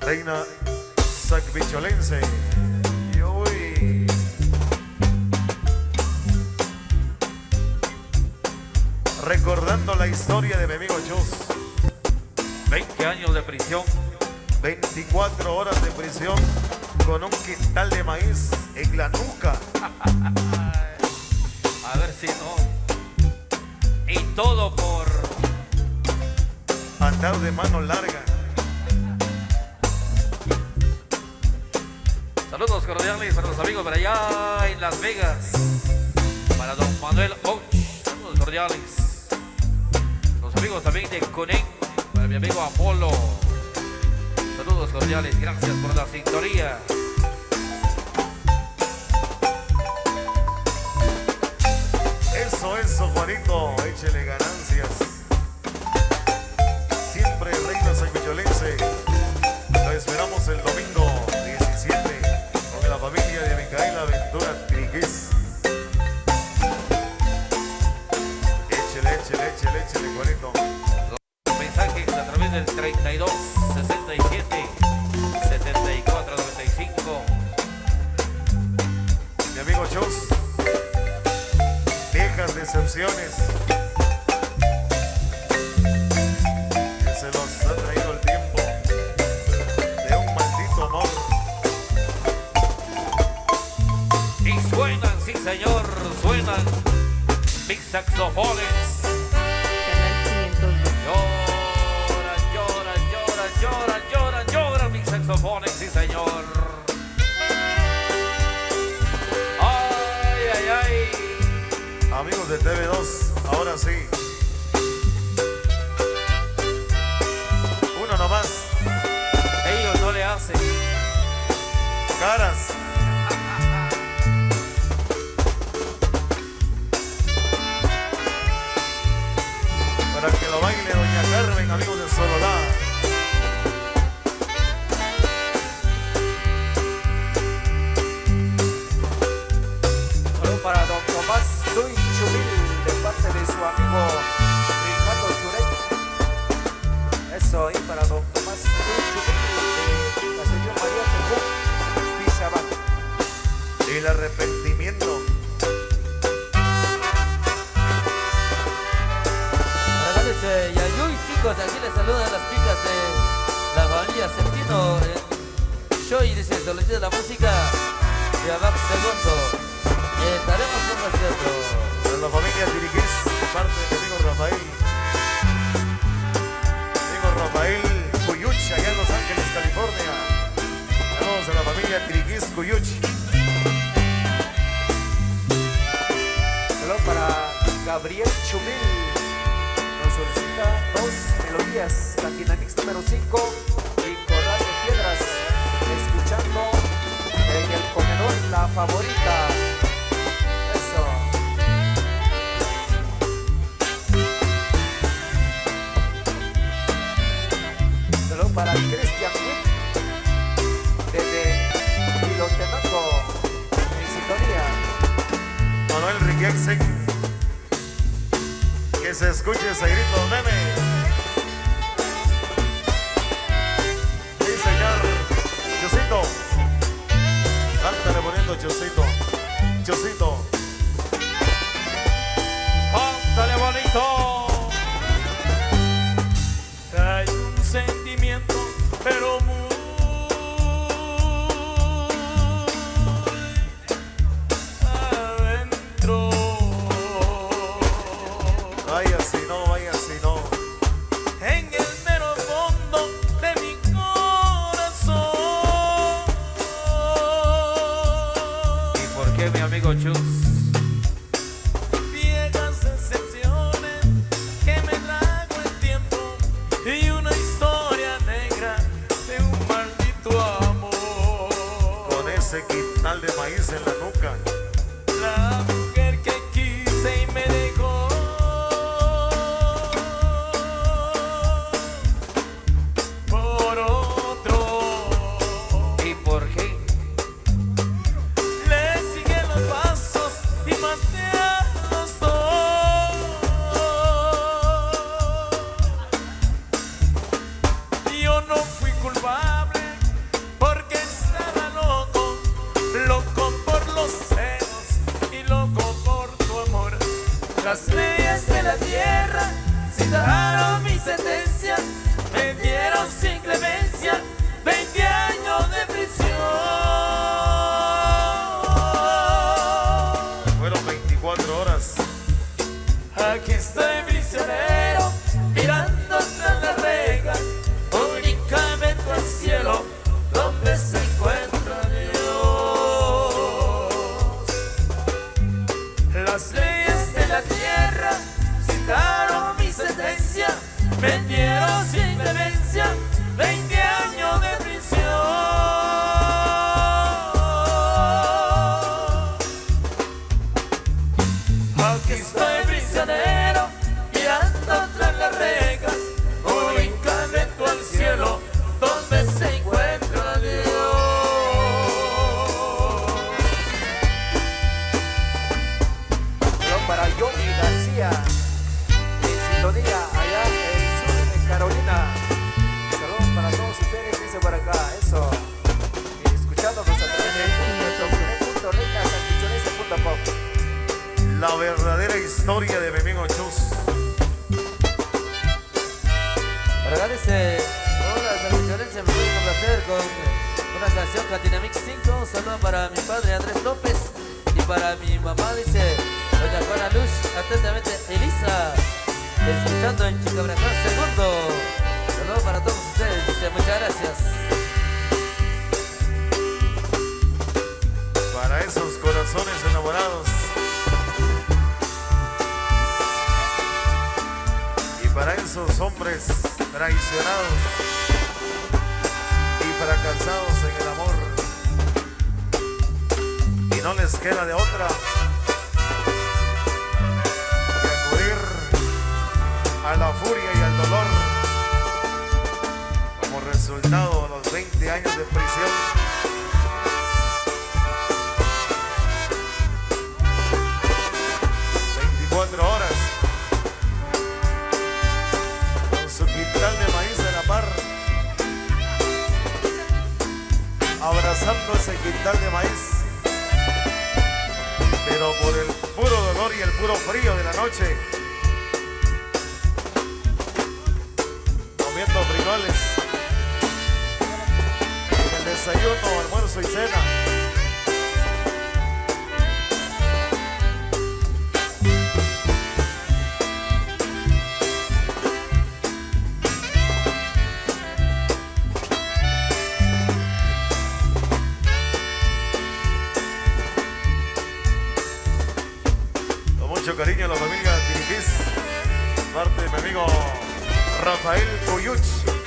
reina sacbicholense. Y hoy recordando la historia de mi amigo Chus. 20 años de prisión. 24 horas de prisión con un quintal de maíz en la nuca. A ver si no. Y todo por andar de mano larga. saludos cordiales para los amigos por allá en Las Vegas. Para don Manuel Och, saludos cordiales. Los amigos también de Conén, para mi amigo Apolo. Saludos cordiales, gracias por la sintonía. Eso, Juanito, échele ganancias. Siempre reina sacbicholense. Lo esperamos el domingo 17 con la familia de Micaela Ventura Triguis. Échele, Juanito. Los mensajes a través del 32 67 74 95. Mi amigo Chus, viejas decepciones que se los ha traído el tiempo de un maldito amor. Y suenan, sí señor, suenan mis saxofones. Canal 502. Lloran mis saxofones, sí señor. Ay. Amigos de TV2, ahora sí. Uno nomás, Ellos no le hacen. caras. Para que lo baile doña Carmen, amigos de Sololá. Saludos para don Tomás Luis Chumil de parte de su amigo Ricardo Suret. Eso, y para don Tomás Luis Chumil de la señora María Tejón Pichabat. El arrepentimiento. Regálense Yayuy, chicos, aquí les saludan las chicas de la familia Sentino Shoy, dice Solicita de la música de Abax Segundo. Estaremos con nosotros. Para la familia Tiriquís, de parte de mi amigo Rafael. Amigo Rafael Cuyuch, allá en Los Ángeles, California. Saludos a la familia Tiriquís Cuyuch. Saludos para Gabriel Chumil. Nos solicita dos melodías, Latinamix número 5 y Corral de Piedras. Escuchando en el comedor La Favorita. Eso. Saludos para Cristian Witt desde Pilotenango en sintonía. Manuel Riquexen. Que se escuche ese grito, meme. Sí, señor. Chusito. Cántale poniendo Chusito. Chusito. ¡Cántale bonito! Hay un sentimiento, pero muy adentro. Vaya si no, vaya si no. En el mero fondo de mi corazón. ¿Y por qué mi amigo Chus? Viejas decepciones que me trago el tiempo y una historia negra de un maldito amor. Con ese quintal de maíz en la nuca. La mujer que quise y me dejó por otro. ¿Y por qué? Le seguí los pasos y maté a los dos. Yo no fui culpable por acá, eso. Y escuchándonos a través de www.reinasanquichonense.com. La verdadera historia de mi amigo Chus. Por acá dice, hola, sanquicholense, me puede complacer con una canción Catinamix 5. Un saludo para mi padre Andrés López y para mi mamá, dice doña Juana Luz, atentamente Elisa, escuchando en Chicabracán segundo. Saludos para todos ustedes, dice, muchas gracias. Para esos corazones enamorados. Y para esos hombres traicionados y fracasados en el amor. Y no les queda de otra que acudir a la furia y al dolor como resultado de los 20 años de prisión. 24 horas con su quintal de maíz a la par, abrazando ese quintal de maíz, pero por el puro dolor y el puro frío de la noche, comiendo frijoles en el desayuno, almuerzo y cena. Mucho cariño a la familia Tiriquís, parte de mi amigo Rafael Cuyuch.